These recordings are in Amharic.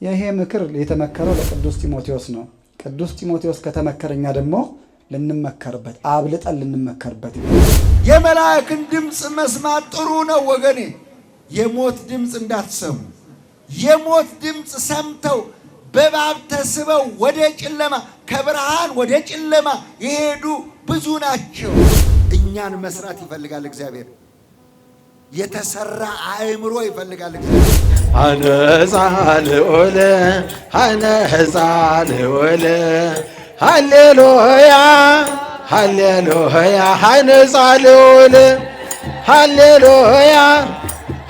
ይሄ ምክር የተመከረው ለቅዱስ ጢሞቴዎስ ነው። ቅዱስ ጢሞቴዎስ ከተመከረኛ ደግሞ ልንመከርበት አብልጠን ልንመከርበት። የመላእክን ድምፅ መስማት ጥሩ ነው ወገኔ። የሞት ድምፅ እንዳትሰሙ። የሞት ድምፅ ሰምተው በባብ ተስበው ወደ ጨለማ ከብርሃን ወደ ጨለማ የሄዱ ብዙ ናቸው። እኛን መስራት ይፈልጋል እግዚአብሔር። የተሰራ አእምሮ ይፈልጋል እግዚአብሔር። አነጻ ልዑል አነጻ ልዑል ሃሌሉያ ሃሌሉያ አነጻ ልዑል ሃሌሉያ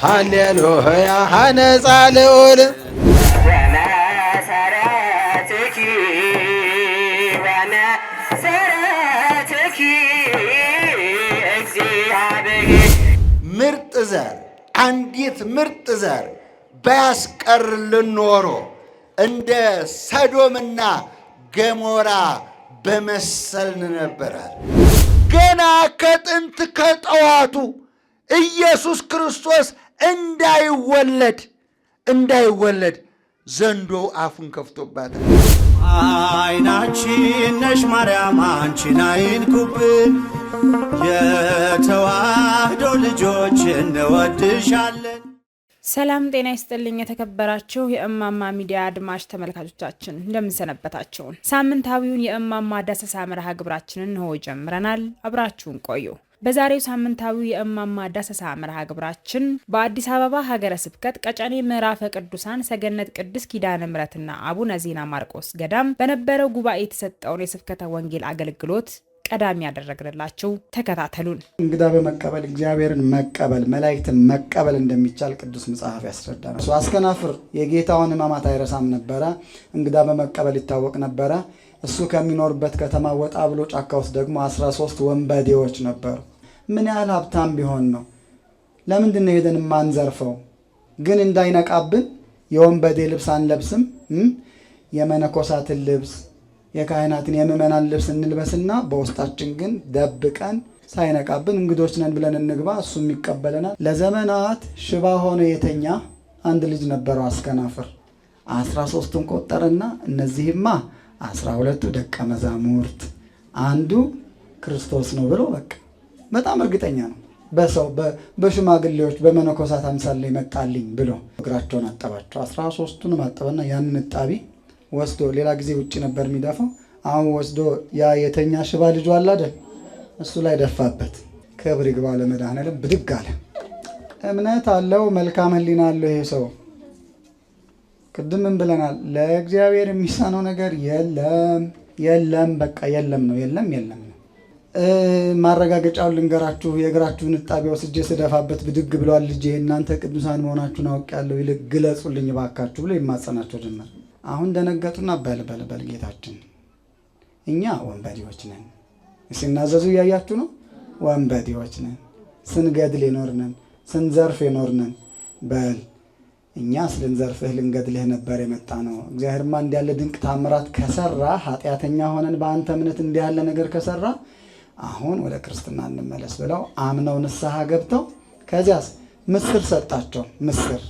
ሃሌሉያ አነጻ ልዑል ምርጥ ዘር አንዲት ምርጥ ዘር ባያስቀርልን ኖሮ እንደ ሰዶምና ገሞራ በመሰልን ነበረ። ገና ከጥንት ከጠዋቱ ኢየሱስ ክርስቶስ እንዳይወለድ ዘንዶው አፉን ከፍቶባታል። አይናችን ነሽ ማርያም አንቺን አይንኩብን፣ የተዋህዶ ልጆች እንወድሻለን። ሰላም ጤና ይስጥልኝ። የተከበራችሁ የእማማ ሚዲያ አድማጭ ተመልካቾቻችን እንደምንሰነበታችሁ። ሳምንታዊውን የእማማ ዳሰሳ መርሃ ግብራችንን ነው ጀምረናል። አብራችሁን ቆዩ። በዛሬው ሳምንታዊ የእማማ ዳሰሳ መርሃ ግብራችን በአዲስ አበባ ሀገረ ስብከት ቀጨኔ ምዕራፈ ቅዱሳን ሰገነት ቅድስት ኪዳነ ምሕረትና አቡነ ዜና ማርቆስ ገዳም በነበረው ጉባኤ የተሰጠውን የስብከተ ወንጌል አገልግሎት ቀዳሚ ያደረግንላችሁ፣ ተከታተሉን። እንግዳ በመቀበል እግዚአብሔርን መቀበል መላእክትን መቀበል እንደሚቻል ቅዱስ መጽሐፍ ያስረዳናል። አስከናፍር የጌታውን ሕማማት አይረሳም ነበረ። እንግዳ በመቀበል ይታወቅ ነበረ። እሱ ከሚኖርበት ከተማ ወጣ ብሎ ጫካ ውስጥ ደግሞ 13 ወንበዴዎች ነበሩ። ምን ያህል ሀብታም ቢሆን ነው? ለምንድን ነው ሄደን ማንዘርፈው? ግን እንዳይነቃብን የወንበዴ ልብስ አንለብስም። የመነኮሳትን ልብስ የካህናትን የምእመናን ልብስ እንልበስና በውስጣችን ግን ደብቀን ሳይነቃብን እንግዶች ነን ብለን እንግባ፣ እሱም ይቀበለናል። ለዘመናት ሽባ ሆኖ የተኛ አንድ ልጅ ነበረው አስከናፍር። 13ቱን ቆጠረና እነዚህማ 12ቱ ደቀ መዛሙርት አንዱ ክርስቶስ ነው ብሎ በጣም እርግጠኛ ነው። በሰው በሽማግሌዎች በመነኮሳት አምሳል ላይ መጣልኝ ብሎ እግራቸውን አጠባቸው። 13ቱንም አጠበና ያንን እጣቢ ወስዶ ሌላ ጊዜ ውጭ ነበር የሚደፋው። አሁን ወስዶ ያ የተኛ ሽባ ልጁ አለ አይደል፣ እሱ ላይ ደፋበት። ክብር ይግባው ለመድኃኔዓለም። ብድግ አለ። እምነት አለው፣ መልካም ሕሊና አለው ይሄ ሰው። ቅድም ምን ብለናል? ለእግዚአብሔር የሚሳነው ነገር የለም። በቃ የለም ነው። ማረጋገጫውን ልንገራችሁ። የእግራችሁን እጣቢ ወስጄ ስደፋበት ብድግ ብለዋል ልጄ። እናንተ ቅዱሳን መሆናችሁን አውቄያለሁ፣ ይልቅ ግለጹልኝ ባካችሁ ብሎ ይማጸናቸው ጀመር። አሁን ደነገጡና በል ጌታችን፣ እኛ ወንበዴዎች ነን። ሲናዘዙ እያያችሁ ነው። ወንበዴዎች ነን፣ ስንገድል የኖርነን፣ ስንዘርፍ የኖርነን። በል እኛ ልንዘርፍህ ልንገድልህ ነበር የመጣ ነው። እግዚአብሔርማ እንዲያለ ድንቅ ታምራት ከሰራ፣ ኃጢአተኛ ሆነን በአንተ እምነት እንዲያለ ነገር ከሰራ አሁን ወደ ክርስትና እንመለስ ብለው አምነው ንስሐ ገብተው ከዚያስ ምስር ሰጣቸው። ምስር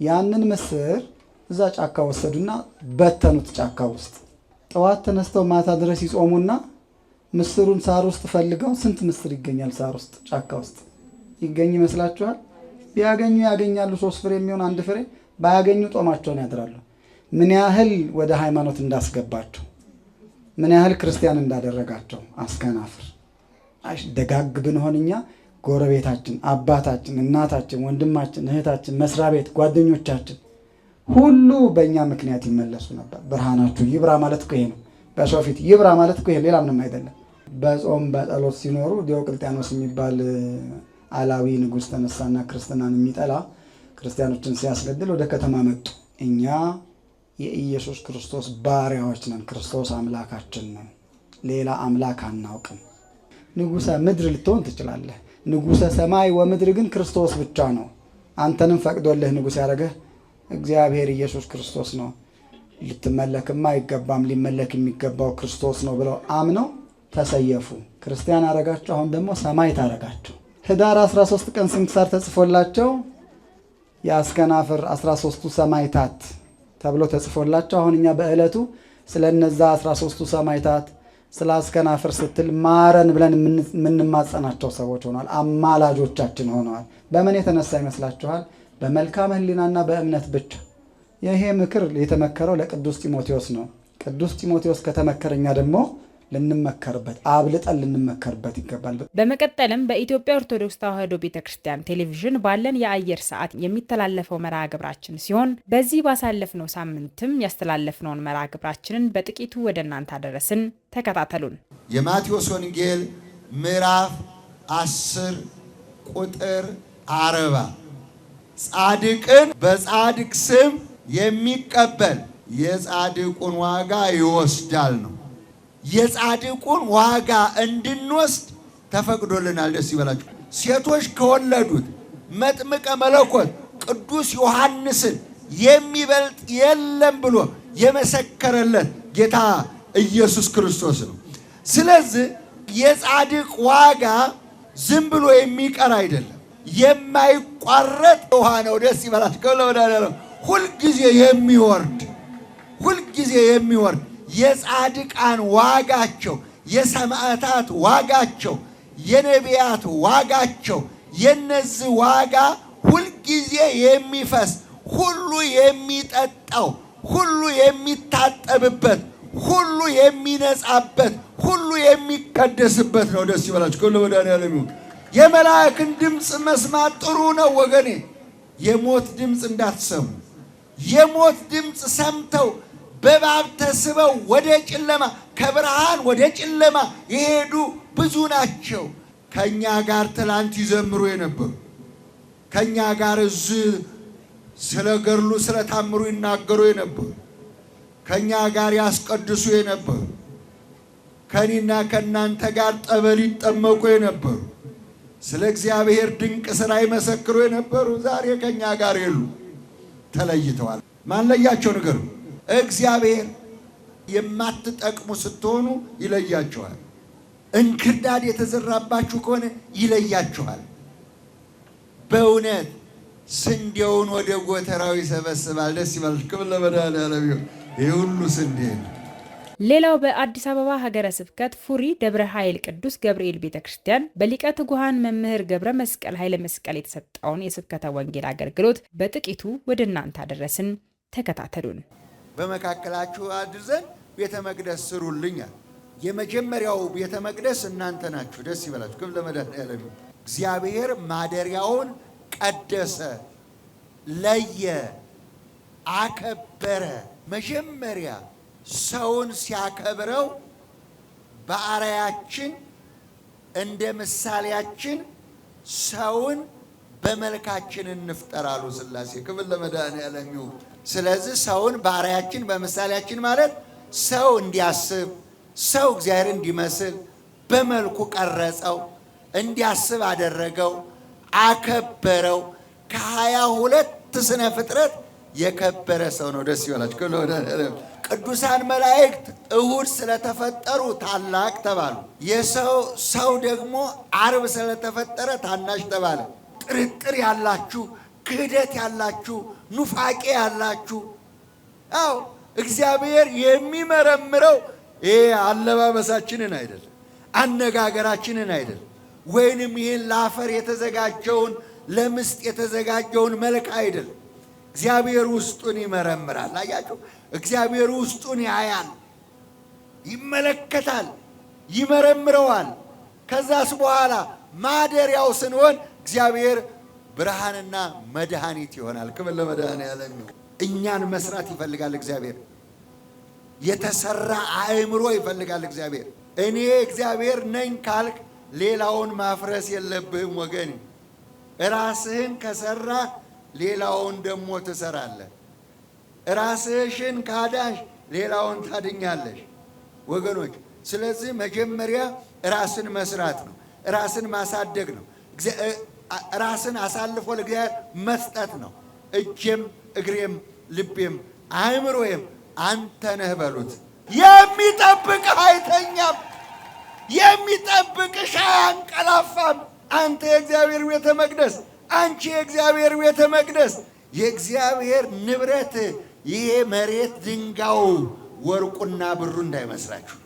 ያንን ምስር እዛ ጫካ ወሰዱና በተኑት ጫካ ውስጥ። ጠዋት ተነስተው ማታ ድረስ ይጾሙና ምስሩን ሳር ውስጥ ፈልገው፣ ስንት ምስር ይገኛል ሳር ውስጥ ጫካ ውስጥ ይገኝ ይመስላችኋል? ቢያገኙ ያገኛሉ 3 ፍሬ የሚሆን 1 ፍሬ፣ ባያገኙ ጦማቸውን ያድራሉ። ምን ያህል ወደ ሃይማኖት እንዳስገባቸው፣ ምን ያህል ክርስቲያን እንዳደረጋቸው አስከናፍር። ደጋግ ብንሆን እኛ ጎረቤታችን፣ አባታችን፣ እናታችን፣ ወንድማችን፣ እህታችን፣ መስሪያ ቤት ጓደኞቻችን ሁሉ በእኛ ምክንያት ይመለሱ ነበር። ብርሃናችሁ ይብራ ማለት እኮ ይሄ ነው። በሰው ፊት ይብራ ማለት እኮ ይሄ ሌላ ምንም አይደለም። በጾም በጸሎት ሲኖሩ ዲዮቅልጥያኖስ የሚባል አላዊ ንጉሥ ተነሳና ክርስትናን የሚጠላ ክርስቲያኖችን ሲያስገድል ወደ ከተማ መጡ። እኛ የኢየሱስ ክርስቶስ ባሪያዎች ነን፣ ክርስቶስ አምላካችን ነው፣ ሌላ አምላክ አናውቅም። ንጉሠ ምድር ልትሆን ትችላለህ፣ ንጉሠ ሰማይ ወምድር ግን ክርስቶስ ብቻ ነው። አንተንም ፈቅዶልህ ንጉሥ ያደረገህ እግዚአብሔር ኢየሱስ ክርስቶስ ነው። ልትመለክማ አይገባም፣ ሊመለክ የሚገባው ክርስቶስ ነው ብለው አምነው ተሰየፉ። ክርስቲያን አረጋቸው። አሁን ደግሞ ሰማይ ታረጋቸው። ህዳር 13 ቀን ስንክሳር ተጽፎላቸው የአስከናፍር 13ቱ ሰማይታት ተብሎ ተጽፎላቸው አሁን እኛ በዕለቱ ስለነዛ 13ቱ ሰማዕታት ስለ አስከናፍር ስትል ማረን ብለን የምንማጸናቸው ሰዎች ሆነዋል። አማላጆቻችን ሆነዋል። በምን የተነሳ ይመስላችኋል? በመልካም ሕሊናና በእምነት ብቻ። ይሄ ምክር የተመከረው ለቅዱስ ጢሞቴዎስ ነው። ቅዱስ ጢሞቴዎስ ከተመከረ እኛ ደግሞ ልንመከርበት አብልጠን ልንመከርበት ይገባል። በመቀጠልም በኢትዮጵያ ኦርቶዶክስ ተዋሕዶ ቤተክርስቲያን ቴሌቪዥን ባለን የአየር ሰዓት የሚተላለፈው መርሃ ግብራችን ሲሆን በዚህ ባሳለፍነው ሳምንትም ያስተላለፍነውን መርሃ ግብራችንን በጥቂቱ ወደ እናንተ አደረስን። ተከታተሉን። የማቴዎስ ወንጌል ምዕራፍ 10 ቁጥር 40 ጻድቅን በጻድቅ ስም የሚቀበል የጻድቁን ዋጋ ይወስዳል ነው። የጻድቁን ዋጋ እንድንወስድ ተፈቅዶልናል። ደስ ይበላችሁ። ሴቶች ከወለዱት መጥምቀ መለኮት ቅዱስ ዮሐንስን የሚበልጥ የለም ብሎ የመሰከረለት ጌታ ኢየሱስ ክርስቶስ ነው። ስለዚህ የጻድቅ ዋጋ ዝም ብሎ የሚቀር አይደለም፣ የማይቋረጥ ውሃ ነው። ደስ ይበላችሁ። ሁልጊዜ የሚወርድ የጻድቃን ዋጋቸው፣ የሰማዕታት ዋጋቸው፣ የነቢያት ዋጋቸው፣ የነዚህ ዋጋ ሁልጊዜ የሚፈስ ሁሉ የሚጠጣው ሁሉ የሚታጠብበት ሁሉ የሚነጻበት ሁሉ የሚቀደስበት ነው። ደስ ይበላችሁ። ሁሉ ወዳኔ የመላእክን ድምፅ መስማት ጥሩ ነው ወገኔ። የሞት ድምፅ እንዳትሰሙ። የሞት ድምፅ ሰምተው በእባብ ተስበው ወደ ጨለማ ከብርሃን ወደ ጨለማ የሄዱ ብዙ ናቸው። ከኛ ጋር ትላንት ይዘምሩ የነበሩ ከኛ ጋር እዚህ ስለ ገድሉ ስለ ታምሩ ይናገሩ የነበሩ ከኛ ጋር ያስቀድሱ የነበሩ ከኔና ከናንተ ጋር ጠበል ይጠመቁ የነበሩ ስለ እግዚአብሔር ድንቅ ሥራ ይመሰክሩ የነበሩ ዛሬ ከኛ ጋር የሉ፣ ተለይተዋል። ማን ለያቸው? ንገሩ። እግዚአብሔር የማትጠቅሙ ስትሆኑ ይለያችኋል። እንክርዳድ የተዘራባችሁ ከሆነ ይለያችኋል። በእውነት ስንዴውን ወደ ጎተራው ይሰበስባል። ደስ ይበል። ክብር ለመድኃኔዓለም ይሁን። ይህ ሁሉ ስንዴ ነው። ሌላው በአዲስ አበባ ሀገረ ስብከት ፉሪ ደብረ ኃይል ቅዱስ ገብርኤል ቤተክርስቲያን በሊቀ ትጉሃን መምህር ገብረ መስቀል ኃይለ መስቀል የተሰጠውን የስብከተ ወንጌል አገልግሎት በጥቂቱ ወደ እናንተ አደረስን። ተከታተሉን። በመካከላችሁ አድርዘን ቤተ መቅደስ ስሩልኛል። የመጀመሪያው ቤተ መቅደስ እናንተ ናችሁ። ደስ ይበላችሁ። ክብር ለመድኃኔዓለም። እግዚአብሔር ማደሪያውን ቀደሰ፣ ለየ፣ አከበረ። መጀመሪያ ሰውን ሲያከብረው በአርአያችን እንደ ምሳሌያችን ሰውን በመልካችን እንፍጠር አሉ ሥላሴ። ክብር ለመድኃኔዓለም ይሁን። ስለዚህ ሰውን በአርአያችን በምሳሌያችን ማለት ሰው እንዲያስብ፣ ሰው እግዚአብሔር እንዲመስል በመልኩ ቀረጸው፣ እንዲያስብ አደረገው፣ አከበረው። ከ22 ስነ ፍጥረት የከበረ ሰው ነው። ደስ ይበላችሁ። ቅዱሳን መላእክት እሁድ ስለተፈጠሩ ታላቅ ተባሉ። ሰው ደግሞ ዓርብ ስለተፈጠረ ታናሽ ተባለ። ጥርጥር ያላችሁ፣ ክህደት ያላችሁ፣ ኑፋቄ ያላችሁ፣ አዎ እግዚአብሔር የሚመረምረው አለባበሳችንን አይደለም፣ አነጋገራችንን አይደለም፣ ወይንም ይህን ለአፈር የተዘጋጀውን ለምስጥ የተዘጋጀውን መልክ አይደለም። እግዚአብሔር ውስጡን ይመረምራል። አያችሁ፣ እግዚአብሔር ውስጡን ያያል፣ ይመለከታል፣ ይመረምረዋል። ከዛስ በኋላ ማደሪያው ስንሆን እግዚአብሔር ብርሃንና መድኃኒት ይሆናል። ክብር ለመድኃኔዓለም። እኛን መስራት ይፈልጋል እግዚአብሔር። የተሰራ አእምሮ ይፈልጋል እግዚአብሔር። እኔ እግዚአብሔር ነኝ ካልክ ሌላውን ማፍረስ የለብህም ወገን። ራስህን ከሰራ ሌላውን ደግሞ ትሰራለህ። ራስህን ካዳሽ ሌላውን ታድኛለሽ ወገኖች። ስለዚህ መጀመሪያ ራስን መስራት ነው፣ ራስን ማሳደግ ነው፣ ራስን አሳልፎ ለእግዚአብሔር መስጠት ነው። እጄም እግሬም ልቤም አእምሮዬም አንተ ነህ በሉት። የሚጠብቅህ አይተኛም፣ የሚጠብቅሽ አያንቀላፋም። አንተ የእግዚአብሔር ቤተ መቅደስ፣ አንቺ የእግዚአብሔር ቤተ መቅደስ፣ የእግዚአብሔር ንብረት፣ ይሄ መሬት ድንጋዩ ወርቁና ብሩ እንዳይመስላችሁ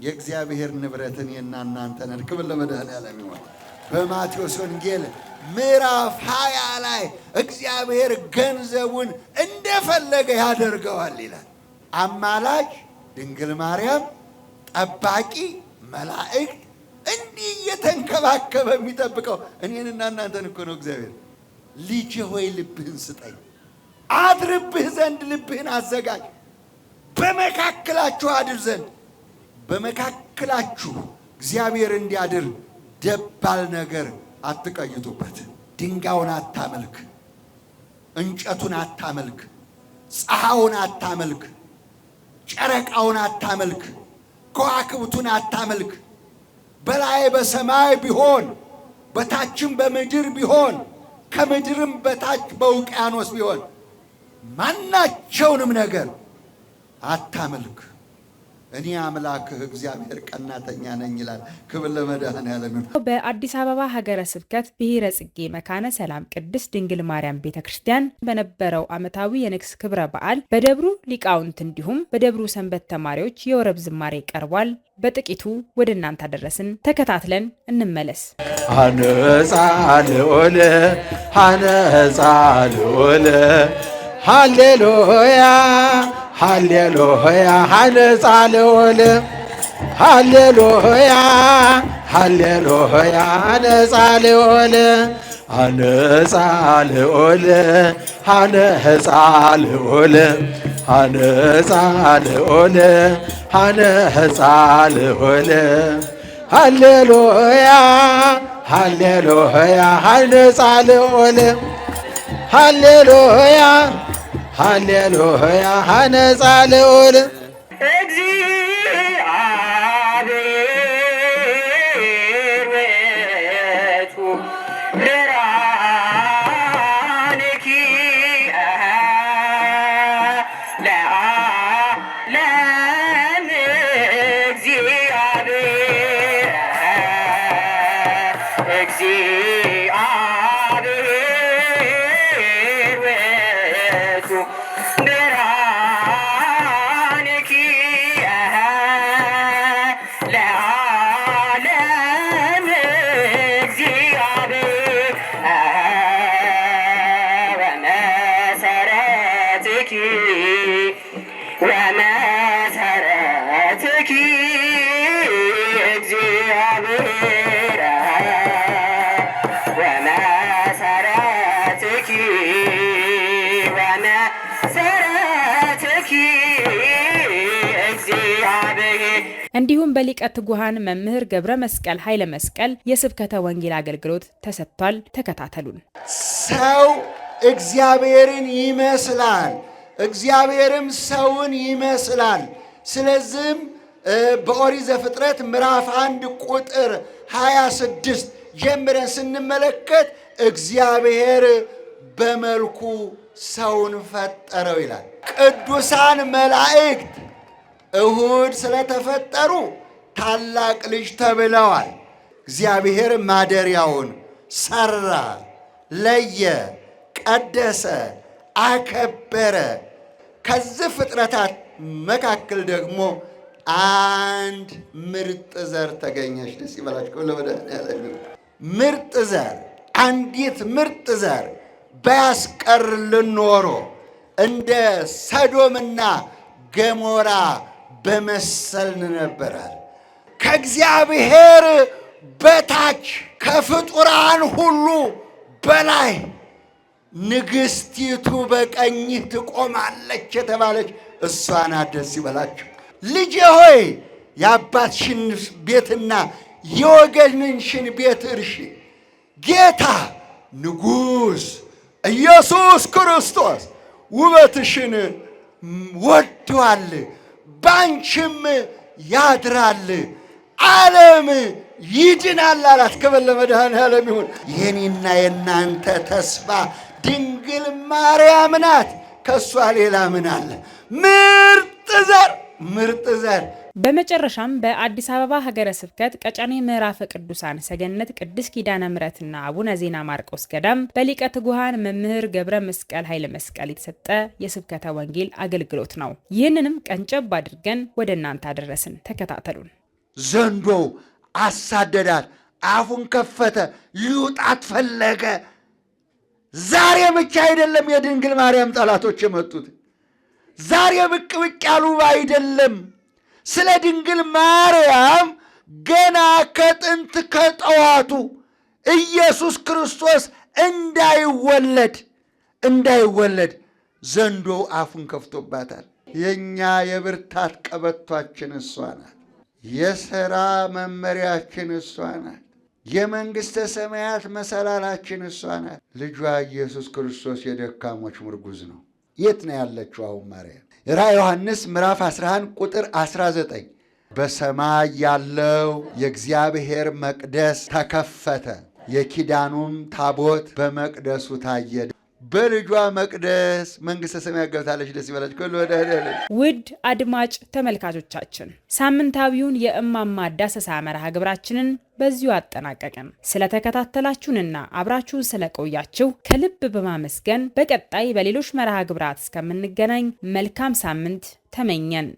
የእግዚአብሔር ንብረትን የናንተን ክብር ለመድኃኔዓለም ይሁን። በማቴዎስ ወንጌል ምዕራፍ 20 ላይ እግዚአብሔር ገንዘቡን እንደፈለገ ያደርገዋል ይላል። አማላጅ ድንግል ማርያም፣ ጠባቂ መላእክት እንዲህ እየተንከባከበ የሚጠብቀው እኔንና እናንተን እኮ ነው እግዚአብሔር። ልጄ ሆይ ልብህን ስጠኝ፣ አድርብህ ዘንድ ልብህን አዘጋጅ፣ በመካከላችሁ አድር ዘንድ። በመካከላችሁ እግዚአብሔር እንዲያድር ደባል ነገር አትቀይጡበት። ድንጋዩን አታመልክ፣ እንጨቱን አታመልክ፣ ፀሐዩን አታመልክ፣ ጨረቃውን አታመልክ፣ ከዋክብቱን አታመልክ። በላይ በሰማይ ቢሆን በታችም በምድር ቢሆን ከምድርም በታች በውቅያኖስ ቢሆን ማናቸውንም ነገር አታመልክ። እኔ አምላክህ እግዚአብሔር ቀናተኛ ነኝ ይላል። ክብር ለመድኃኔዓለም። በአዲስ አበባ ሀገረ ስብከት ብሔረ ጽጌ መካነ ሰላም ቅድስት ድንግል ማርያም ቤተ ክርስቲያን በነበረው ዓመታዊ የንግስ ክብረ በዓል በደብሩ ሊቃውንት እንዲሁም በደብሩ ሰንበት ተማሪዎች የወረብ ዝማሬ ቀርቧል። በጥቂቱ ወደ እናንተ አደረስን። ተከታትለን እንመለስ። ሀነጻ ልዑል ሀነጻ ልዑል ሃሌሉያ ሃሌሉያ ሀነጻ ልዑል ሃሌሉያ ሃሌሉያ ሀነጻ ልዑል ሀነጻ ልዑል ሀነጻ ልዑል ሀነጻ ልዑል ሀነጻ ልዑል ሃሌሉያ ሃሌሉያ ሀነጻ ልዑል ሃሌሉያ ሃሌሉያ ሀነጻ ልዑል እንዲሁም በሊቀ ትጉሃን መምህር ገብረ መስቀል ኃይለ መስቀል የስብከተ ወንጌል አገልግሎት ተሰጥቷል። ተከታተሉን። ሰው እግዚአብሔርን ይመስላል፣ እግዚአብሔርም ሰውን ይመስላል። ስለዚህም በኦሪት ዘፍጥረት ምዕራፍ 1 ቁጥር 26 ጀምረን ስንመለከት እግዚአብሔር በመልኩ ሰውን ፈጠረው ይላል። ቅዱሳን መላእክት እሁድ ስለተፈጠሩ ታላቅ ልጅ ተብለዋል። እግዚአብሔር ማደሪያውን ሰራ፣ ለየ፣ ቀደሰ፣ አከበረ። ከዚህ ፍጥረታት መካከል ደግሞ አንድ ምርጥ ዘር ተገኘች። ደስ ይበላችሁ። ለመድኃኔዓለም ምርጥ ዘር፣ አንዲት ምርጥ ዘር ባያስቀርልን ኖሮ እንደ ሰዶምና ገሞራ በመሰልን ነበራል። ከእግዚአብሔር በታች ከፍጡራን ሁሉ በላይ ንግሥቲቱ በቀኝህ ትቆማለች የተባለች እሷ ናት። ደስ ይበላችሁ። ልጄ ሆይ የአባትሽን ቤትና የወገንሽን ቤት እርሺ። ጌታ ንጉሥ ኢየሱስ ክርስቶስ ውበትሽን ወዷል፣ ባንቺም ያድራል፣ ዓለም ይድናል አላት። ክብር ለመድኃኔዓለም ይሁን። የኔና የናንተ ተስፋ ድንግል ማርያም ናት። ከእሷ ሌላ ምን አለ? ምርጥ ዘር ምርጥ ዘር። በመጨረሻም በአዲስ አበባ ሀገረ ስብከት ቀጨኔ ምዕራፈ ቅዱሳን ሰገነት ቅድስት ኪዳነ ምሕረትና አቡነ ዜና ማርቆስ ገዳም በሊቀ ትጉሃን መምህር ገብረ መስቀል ኃይለ መስቀል የተሰጠ የስብከተ ወንጌል አገልግሎት ነው። ይህንንም ቀንጨብ አድርገን ወደ እናንተ አደረስን። ተከታተሉን። ዘንዶው አሳደዳት፣ አፉን ከፈተ፣ ሊውጣት ፈለገ። ዛሬ ብቻ አይደለም የድንግል ማርያም ጠላቶች የመጡት፣ ዛሬ ብቅ ብቅ ያሉ አይደለም። ስለ ድንግል ማርያም ገና ከጥንት ከጠዋቱ ኢየሱስ ክርስቶስ እንዳይወለድ ዘንዶው አፉን ከፍቶባታል። የእኛ የብርታት ቀበቷችን እሷ ናት። የሥራ መመሪያችን እሷ ናት። የመንግሥተ ሰማያት መሰላላችን እሷ ናት። ልጇ ኢየሱስ ክርስቶስ የደካሞች ምርጉዝ ነው። የት ነው ያለችው አሁን ማርያም? ራዕየ ዮሐንስ ምዕራፍ 11 ቁጥር 19 በሰማይ ያለው የእግዚአብሔር መቅደስ ተከፈተ፣ የኪዳኑም ታቦት በመቅደሱ ታየ። በልጇ መቅደስ መንግሥተ ሰማያት ገብታለች። ደስ ይበላችሁ። ውድ አድማጭ ተመልካቾቻችን ሳምንታዊውን የእማማ ዳሰሳ መርሃ ግብራችንን በዚሁ አጠናቀቅን። ስለተከታተላችሁንና አብራችሁን ስለቆያችሁ ከልብ በማመስገን በቀጣይ በሌሎች መርሃ ግብራት እስከምንገናኝ መልካም ሳምንት ተመኘን።